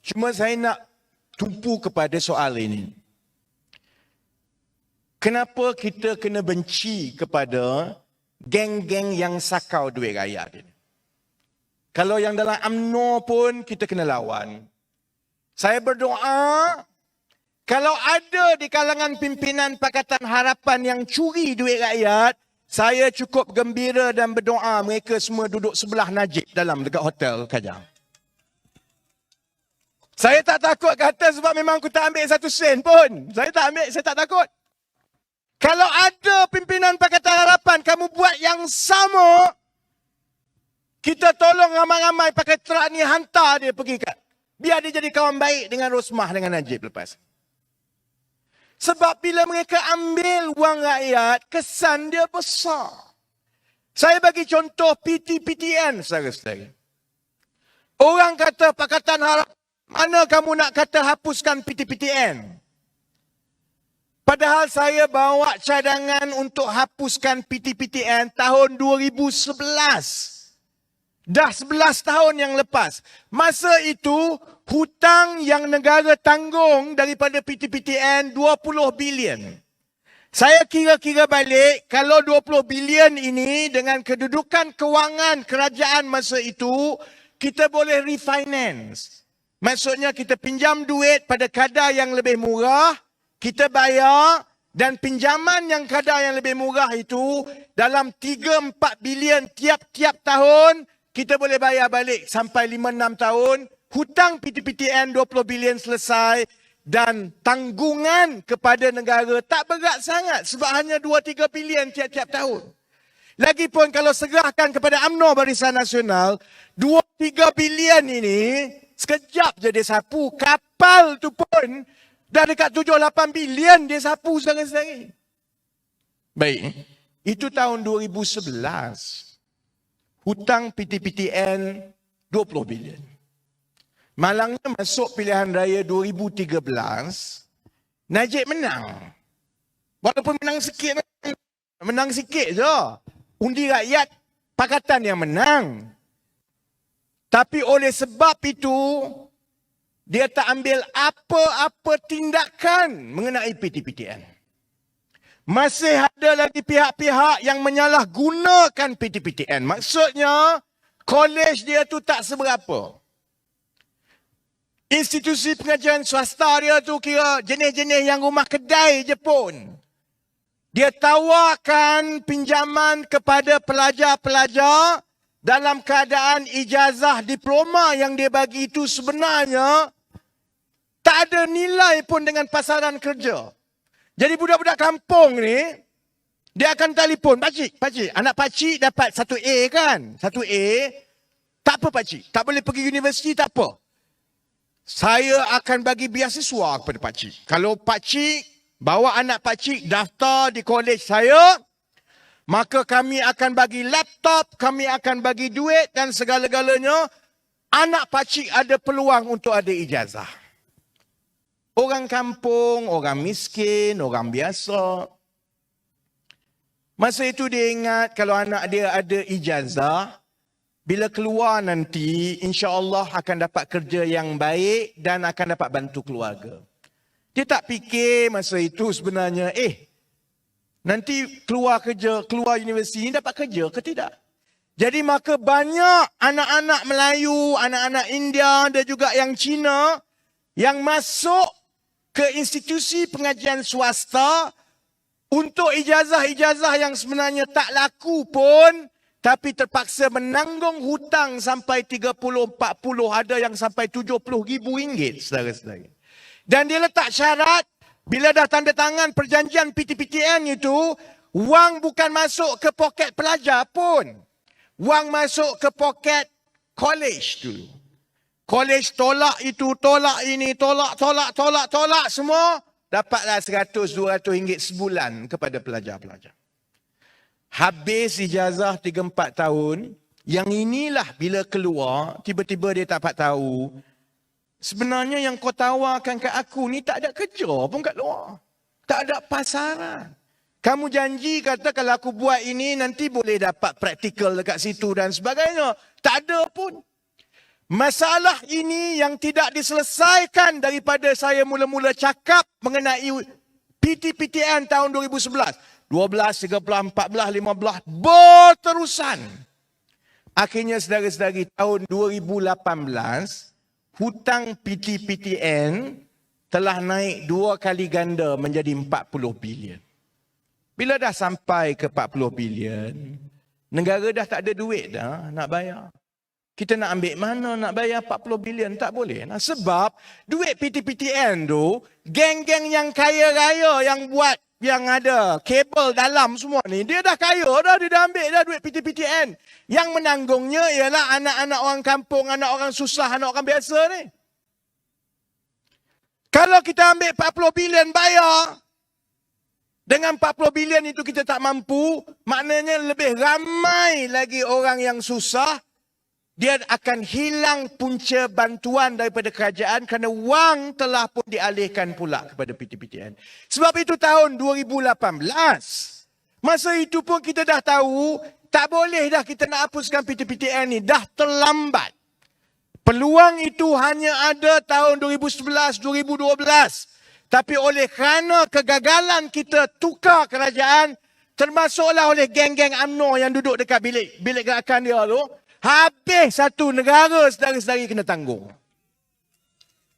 Cuma saya nak tumpu kepada soal ini. Kenapa kita kena benci kepada geng-geng yang sakau duit rakyat ini? Kalau yang dalam UMNO pun kita kena lawan. Saya berdoa, kalau ada di kalangan pimpinan Pakatan Harapan yang curi duit rakyat, saya cukup gembira dan berdoa mereka semua duduk sebelah Najib dekat hotel Kajang. Saya tak takut kata sebab memang aku tak ambil 1 sen pun. Saya tak takut. Kalau ada pimpinan Pakatan Harapan, kamu buat yang sama, kita tolong ramai-ramai pakai truk ni hantar dia pergi kat. Biar dia jadi kawan baik dengan Rosmah dengan Najib lepas. Sebab bila mereka ambil wang rakyat, kesan dia besar. Saya bagi contoh PT-PTN saudara-saudara. Orang kata Pakatan Harapan, mana kamu nak kata hapuskan PT-PTN? Padahal saya bawa cadangan untuk hapuskan PT-PTN tahun 2011. Dah 11 tahun yang lepas. Masa itu, hutang yang negara tanggung daripada PT-PTN 20 bilion. Saya kira-kira balik, kalau 20 bilion ini dengan kedudukan kewangan kerajaan masa itu, kita boleh refinance. Maksudnya kita pinjam duit pada kadar yang lebih murah, kita bayar, dan pinjaman yang kadar yang lebih murah itu, dalam 3-4 bilion tiap-tiap tahun, kita boleh bayar balik sampai 5-6 tahun, hutang PT-PTN 20 bilion selesai dan tanggungan kepada negara tak berat sangat sebab hanya 2-3 bilion tiap-tiap tahun. Lagipun kalau serahkan kepada UMNO Barisan Nasional, 2-3 bilion ini sekejap je dia sapu. Kapal tu pun dah dekat 7-8 bilion dia sapu sehari-hari. Baik, itu tahun 2011. Hutang PT-PTN 20 bilion. Malangnya masuk pilihan raya 2013, Najib menang. Walaupun menang sikit je. Undi rakyat pakatan yang menang. Tapi oleh sebab itu, dia tak ambil apa-apa tindakan mengenai PT-PTN. Masih ada lagi pihak-pihak yang menyalahgunakan PT-PTN. Maksudnya, kolej dia tu tak seberapa. Institusi pengajian swasta dia tu kira jenis-jenis yang rumah kedai je pun. Dia tawarkan pinjaman kepada pelajar-pelajar dalam keadaan ijazah diploma yang dia bagi itu sebenarnya tak ada nilai pun dengan pasaran kerja. Jadi budak-budak kampung ni, dia akan telefon, pakcik, anak pakcik dapat 1A kan? 1A, tak apa pakcik, tak boleh pergi universiti, tak apa. Saya akan bagi beasiswa kepada pakcik. Kalau pakcik bawa anak pakcik daftar di kolej saya, maka kami akan bagi laptop, kami akan bagi duit dan segala-galanya. Anak pakcik ada peluang untuk ada ijazah. Orang kampung, orang miskin, orang biasa. Masa itu dia ingat kalau anak dia ada ijazah, bila keluar nanti, insya-Allah akan dapat kerja yang baik dan akan dapat bantu keluarga. Dia tak fikir masa itu sebenarnya, nanti keluar kerja, keluar universiti ini dapat kerja ke tidak? Jadi maka banyak anak-anak Melayu, anak-anak India dan juga yang Cina yang masuk ke institusi pengajian swasta untuk ijazah-ijazah yang sebenarnya tak laku pun, tapi terpaksa menanggung hutang sampai 30-40, ada yang sampai 70 ribu ringgit, saudara-saudara. Dan dia letak syarat, bila dah tanda tangan perjanjian PT-PTN itu, wang bukan masuk ke poket pelajar pun. Wang masuk ke poket kolej dulu. Kolej tolak itu, tolak ini, tolak semua. Dapatlah 100-200 ringgit sebulan kepada pelajar-pelajar. Habis ijazah 3-4 tahun. Yang inilah bila keluar, tiba-tiba dia tak dapat tahu. Sebenarnya yang kau tawarkan kat aku ni tak ada kerja pun kat luar. Tak ada pasaran. Kamu janji kata kalau aku buat ini nanti boleh dapat praktikal dekat situ dan sebagainya. Tak ada pun. Masalah ini yang tidak diselesaikan daripada saya mula-mula cakap mengenai PTPTN tahun 2011. 12, 13, 14, 15 berterusan. Akhirnya saudara-saudari tahun 2018, hutang PTPTN telah naik 2 kali ganda menjadi 40 bilion. Bila dah sampai ke 40 bilion, negara dah tak ada duit dah nak bayar. Kita nak ambil mana nak bayar 40 bilion? Tak boleh. Nah, sebab duit PTPTN tu, geng-geng yang kaya raya yang buat, yang ada kabel dalam semua ni, dia dah kaya dah, dia dah ambil dah duit PTPTN. Yang menanggungnya ialah anak-anak orang kampung, anak orang susah, anak orang biasa ni. Kalau kita ambil 40 bilion bayar, dengan 40 bilion itu kita tak mampu, maknanya lebih ramai lagi orang yang susah. Dia akan hilang punca bantuan daripada kerajaan kerana wang telah pun dialihkan pula kepada PTPTN. Sebab itu tahun 2018, masa itu pun kita dah tahu, tak boleh dah kita nak hapuskan PTPTN ni, dah terlambat. Peluang itu hanya ada tahun 2011, 2012. Tapi oleh kerana kegagalan kita tukar kerajaan, termasuklah oleh geng-geng UMNO yang duduk dekat bilik gerakan dia tu, habis satu negara saudara-saudari kena tanggung.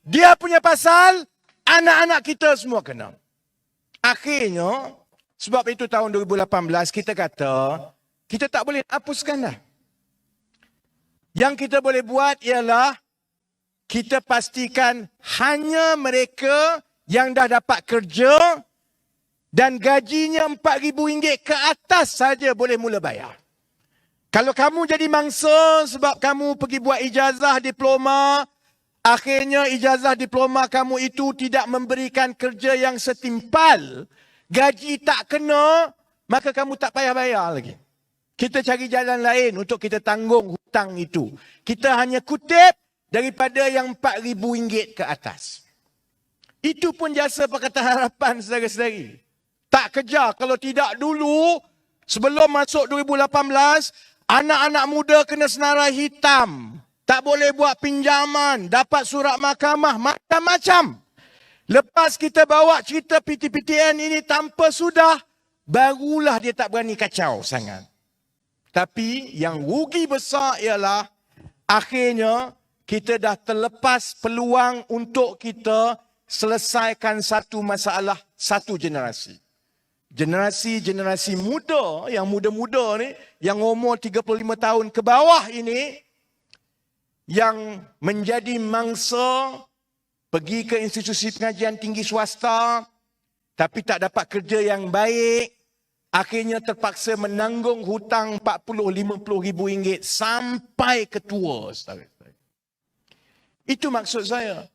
Dia punya pasal, anak-anak kita semua kena. Akhirnya, sebab itu tahun 2018 kita kata, kita tak boleh hapuskan dah. Yang kita boleh buat ialah, kita pastikan hanya mereka yang dah dapat kerja dan gajinya RM4,000 ke atas saja boleh mula bayar. Kalau kamu jadi mangsa sebab kamu pergi buat ijazah diploma, akhirnya ijazah diploma kamu itu tidak memberikan kerja yang setimpal, gaji tak kena, maka kamu tak payah bayar lagi. Kita cari jalan lain untuk kita tanggung hutang itu. Kita hanya kutip daripada yang RM4,000 ke atas. Itu pun jasa Pakatan Harapan, saudara-saudari. Tak kejar. Kalau tidak dulu, sebelum masuk 2018, anak-anak muda kena senarai hitam. Tak boleh buat pinjaman, dapat surat mahkamah, macam-macam. Lepas kita bawa cerita PTPTN ini tanpa sudah, barulah dia tak berani kacau sangat. Tapi yang rugi besar ialah, akhirnya kita dah terlepas peluang untuk kita selesaikan satu masalah satu generasi. Generasi muda, yang muda-muda ni, yang umur 35 tahun ke bawah ini, yang menjadi mangsa, pergi ke institusi pengajian tinggi swasta, tapi tak dapat kerja yang baik, akhirnya terpaksa menanggung hutang RM40-50 sampai ke tua. Itu maksud saya.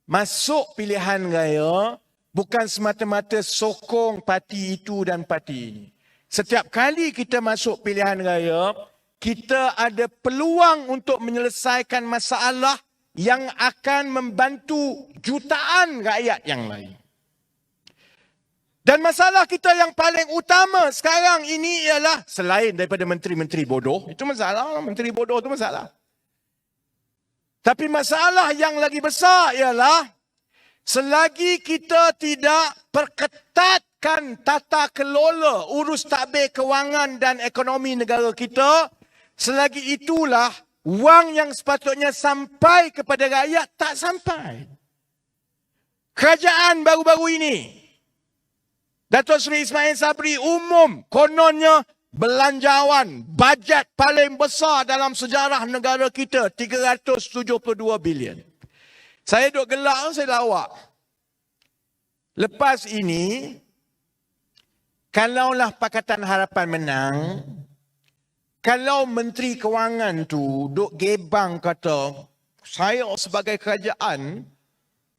Masuk pilihan raya bukan semata-mata sokong parti itu dan parti ini. Setiap kali kita masuk pilihan raya, kita ada peluang untuk menyelesaikan masalah yang akan membantu jutaan rakyat yang lain. Dan masalah kita yang paling utama sekarang ini ialah, selain daripada menteri-menteri bodoh, itu masalah, menteri bodoh itu masalah. Tapi masalah yang lagi besar ialah, selagi kita tidak perketatkan tata kelola urus tadbir kewangan dan ekonomi negara kita, selagi itulah wang yang sepatutnya sampai kepada rakyat tak sampai. Kerajaan baru-baru ini, Datuk Seri Ismail Sabri umum kononnya belanjawan bajet paling besar dalam sejarah negara kita, 372 bilion. Saya duk gelak, saya lawak. Lepas ini, kalaulah Pakatan Harapan menang, kalau Menteri Kewangan tu duk gebang kata, saya sebagai kerajaan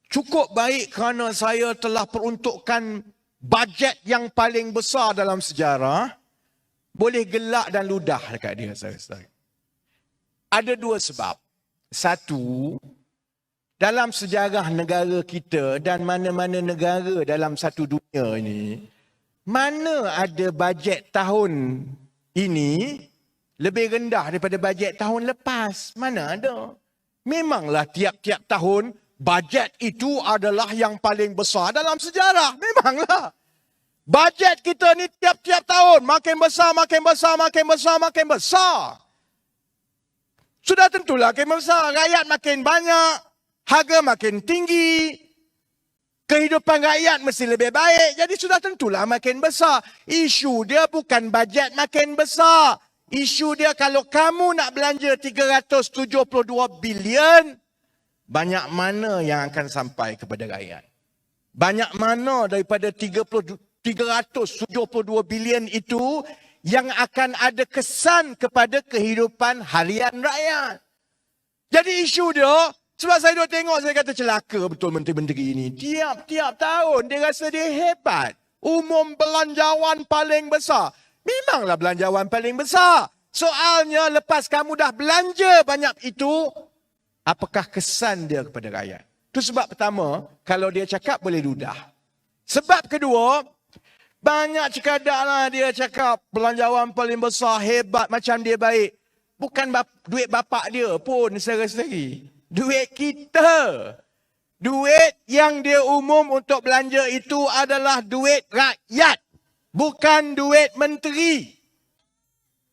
cukup baik kerana saya telah peruntukkan bajet yang paling besar dalam sejarah, boleh gelak dan ludah dekat dia, saudara-saudara. Ada dua sebab. Satu, dalam sejarah negara kita dan mana-mana negara dalam satu dunia ini, mana ada bajet tahun ini lebih rendah daripada bajet tahun lepas? Mana ada? Memanglah tiap-tiap tahun, bajet itu adalah yang paling besar dalam sejarah. Memanglah. Bajet kita ni tiap-tiap tahun makin besar, makin besar, makin besar, makin besar. Sudah tentulah makin besar. Rakyat makin banyak, harga makin tinggi. Kehidupan rakyat mesti lebih baik. Jadi sudah tentulah makin besar. Isu dia bukan bajet makin besar. Isu dia kalau kamu nak belanja 372 bilion, banyak mana yang akan sampai kepada rakyat? Banyak mana daripada 372 bilion itu yang akan ada kesan kepada kehidupan harian rakyat? Jadi isu dia, sebab saya duk tengok, saya kata celaka betul menteri-menteri ini. Tiap-tiap tahun dia rasa dia hebat. Umum belanjawan paling besar. Memanglah belanjawan paling besar. Soalnya lepas kamu dah belanja banyak itu, apakah kesan dia kepada rakyat? Itu sebab pertama, kalau dia cakap boleh ludah. Sebab kedua, banyak cekadaklah dia cakap belanjawan paling besar, hebat, macam dia baik. Bukan duit bapak dia pun sendiri. Duit kita. Duit yang dia umum untuk belanja itu adalah duit rakyat. Bukan duit menteri.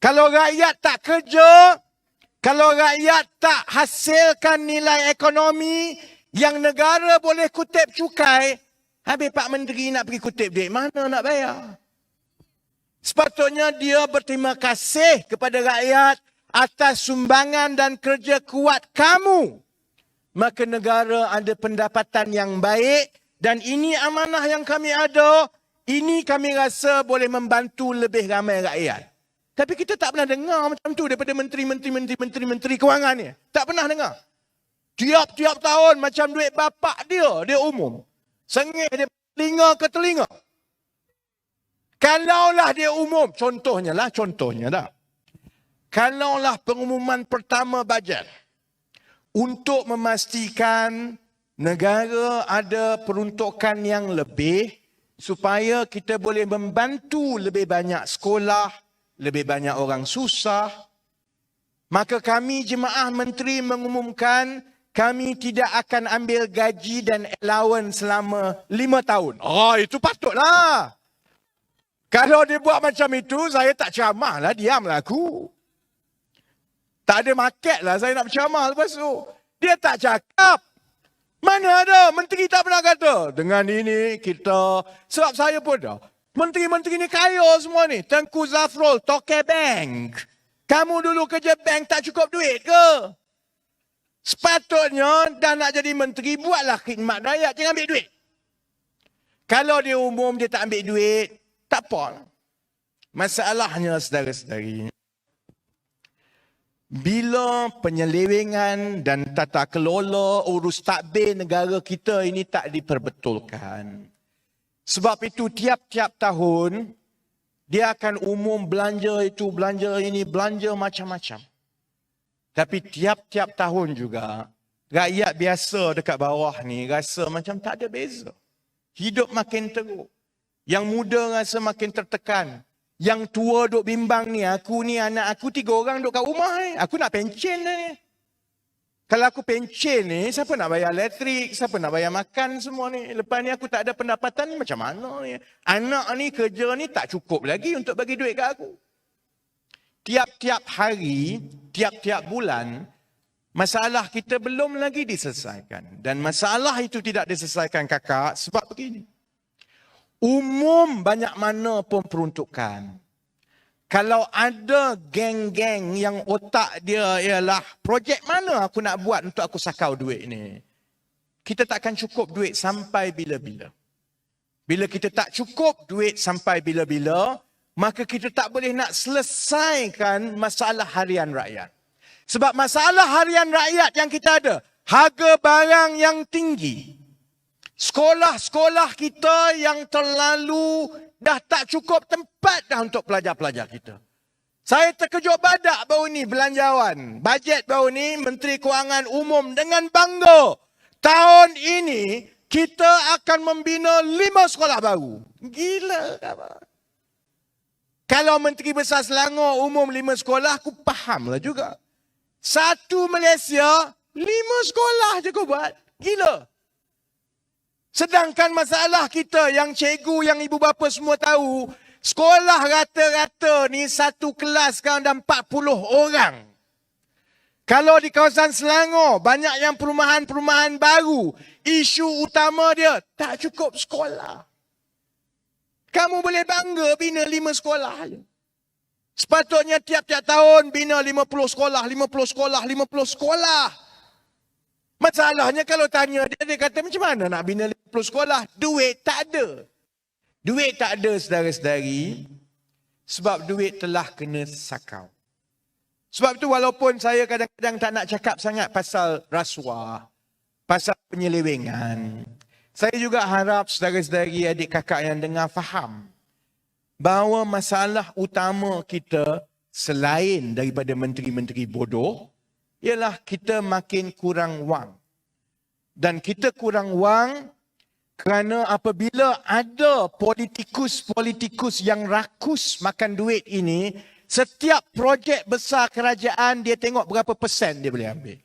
Kalau rakyat tak kerja, kalau rakyat tak hasilkan nilai ekonomi yang negara boleh kutip cukai, habis Pak Menteri nak pergi kutip duit, mana nak bayar? Sepatutnya dia berterima kasih kepada rakyat atas sumbangan dan kerja kuat kamu. Maka negara ada pendapatan yang baik dan ini amanah yang kami ada. Ini kami rasa boleh membantu lebih ramai rakyat. Tapi kita tak pernah dengar macam tu daripada menteri kewangan ni. Tak pernah dengar. Tiap-tiap tahun macam duit bapak dia umum. Sengih dia telinga ke telinga. Kalaulah dia umum, contohnya dah. Kalaulah pengumuman pertama bajet untuk memastikan negara ada peruntukan yang lebih supaya kita boleh membantu lebih banyak sekolah, lebih banyak orang susah. Maka kami jemaah menteri mengumumkan kami tidak akan ambil gaji dan allowance selama 5 tahun. Itu patutlah. Kalau dia buat macam itu, saya tak ceramah lah, diamlah aku. Tak ada market lah saya nak berceramah lepas tu. Dia tak cakap. Mana ada, menteri tak pernah kata. Dengan ini kita, sebab saya pun dah. Menteri-menteri ni kaya semua ni. Tengku Zafrul, Toke Bank. Kamu dulu kerja bank tak cukup duit ke? Sepatutnya dah nak jadi menteri, buatlah khidmat rakyat, jangan ambil duit. Kalau dia umum, dia tak ambil duit, tak apa. Masalahnya saudara-saudari, bila penyelewengan dan tata kelola urus tadbir negara kita ini tak diperbetulkan. Sebab itu tiap-tiap tahun, dia akan umum belanja itu, belanja ini, belanja macam-macam. Tapi tiap-tiap tahun juga, rakyat biasa dekat bawah ni rasa macam tak ada beza. Hidup makin teruk. Yang muda rasa makin tertekan. Yang tua duk bimbang ni, aku ni anak aku 3 orang duk kat rumah ni. Aku nak pencen ni. Kalau aku pencen ni, siapa nak bayar elektrik, siapa nak bayar makan semua ni. Lepas ni aku tak ada pendapatan ni macam mana ni. Anak ni kerja ni tak cukup lagi untuk bagi duit kat aku. Tiap-tiap hari, tiap-tiap bulan, masalah kita belum lagi diselesaikan. Dan masalah itu tidak diselesaikan kakak sebab begini. Umum banyak mana pun peruntukan. Kalau ada geng-geng yang otak dia ialah projek mana aku nak buat untuk aku sakau duit ni. Kita tak akan cukup duit sampai bila-bila. Bila kita tak cukup duit sampai bila-bila, maka kita tak boleh nak selesaikan masalah harian rakyat. Sebab masalah harian rakyat yang kita ada, harga barang yang tinggi. Sekolah-sekolah kita yang terlalu dah tak cukup tempat dah untuk pelajar-pelajar kita. Saya terkejut badak baru ni belanjawan. Bajet baru ni Menteri Kewangan umum dengan bangga. Tahun ini kita akan membina 5 sekolah baru. Gila. Kalau Menteri Besar Selangor umum 5 sekolah, aku fahamlah juga. 1 Malaysia, 5 sekolah je kau buat. Gila. Sedangkan masalah kita yang cikgu, yang ibu bapa semua tahu, sekolah rata-rata ni satu kelas sekarang dah 40 orang. Kalau di kawasan Selangor, banyak yang perumahan-perumahan baru, isu utama dia, tak cukup sekolah. Kamu boleh bangga bina 5 sekolah je. Sepatutnya tiap-tiap tahun bina 50 sekolah, 50 sekolah, 50 sekolah. Masalahnya kalau tanya dia, dia kata macam mana nak bina 50 sekolah? Duit tak ada. Duit tak ada, saudara-saudari, sebab duit telah kena sakau. Sebab itu walaupun saya kadang-kadang tak nak cakap sangat pasal rasuah, pasal penyelewengan, saya juga harap saudara-saudari, adik kakak yang dengar faham bahawa masalah utama kita selain daripada menteri-menteri bodoh ialah kita makin kurang wang. Dan kita kurang wang kerana apabila ada politikus-politikus yang rakus makan duit ini, setiap projek besar kerajaan dia tengok berapa persen dia boleh ambil.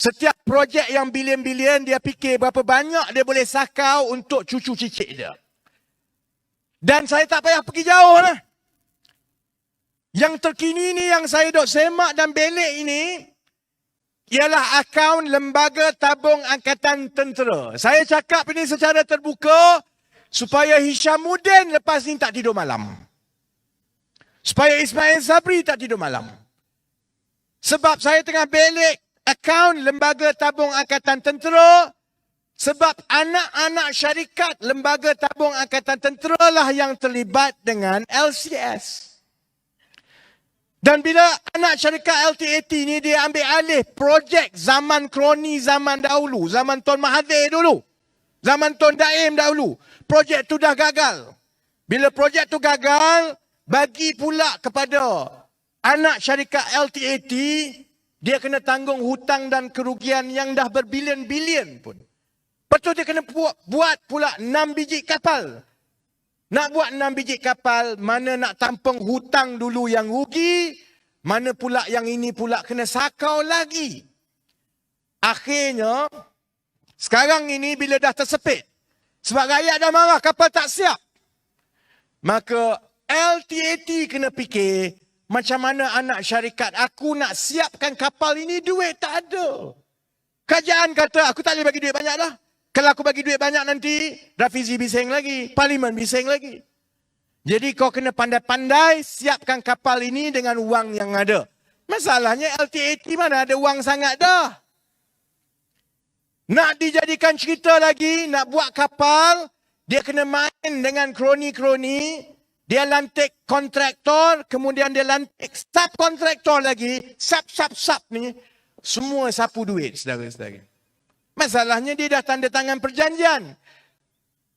Setiap projek yang bilion-bilion dia fikir berapa banyak dia boleh sakau untuk cucu cicit dia. Dan saya tak payah pergi jauh lah. Yang terkini ni yang saya dok semak dan belik ini ialah akaun Lembaga Tabung Angkatan Tentera. Saya cakap ini secara terbuka supaya Hishamuddin lepas ni tak tidur malam. Supaya Ismail Sabri tak tidur malam. Sebab saya tengah belik akaun Lembaga Tabung Angkatan Tentera, sebab anak-anak syarikat Lembaga Tabung Angkatan Tentera lah yang terlibat dengan LCS. Dan bila anak syarikat LTAT ni dia ambil alih projek zaman kroni zaman dahulu, zaman Tun Mahathir dulu, zaman Tun Daim dahulu, projek tu dah gagal. Bila projek tu gagal, bagi pula kepada anak syarikat LTAT, dia kena tanggung hutang dan kerugian yang dah berbilion-bilion pun. Betul dia kena buat pula 6 biji kapal. Nak buat 6 biji kapal, mana nak tampung hutang dulu yang rugi, mana pula yang ini pula kena sakau lagi. Akhirnya, sekarang ini bila dah tersepit, sebab rakyat dah marah, kapal tak siap, maka LTAT kena fikir, macam mana anak syarikat aku nak siapkan kapal ini, duit tak ada. Kerajaan kata, aku tak boleh bagi duit banyak dah. Kalau aku bagi duit banyak nanti, Rafizi bising lagi, Parlimen bising lagi. Jadi kau kena pandai-pandai siapkan kapal ini dengan wang yang ada. Masalahnya LTAT mana ada wang sangat dah. Nak dijadikan cerita lagi, nak buat kapal, dia kena main dengan kroni-kroni, dia lantik kontraktor, kemudian dia lantik subkontraktor lagi, sub ni, semua sapu duit, saudara-saudara. Masalahnya dia dah tanda tangan perjanjian.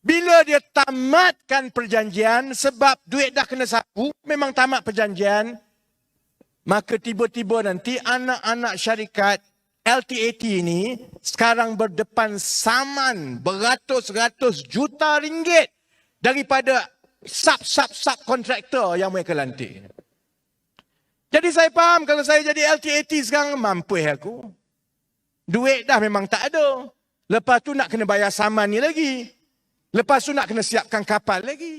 Bila dia tamatkan perjanjian, sebab duit dah kena sapu, memang tamat perjanjian, maka tiba-tiba nanti anak-anak syarikat LTAT ini sekarang berdepan saman beratus-ratus juta ringgit daripada sub kontraktor yang mereka lantik. Jadi saya faham kalau saya jadi LTAT sekarang, mampu aku. Duit dah memang tak ada. Lepas tu nak kena bayar saman ni lagi. Lepas tu nak kena siapkan kapal lagi.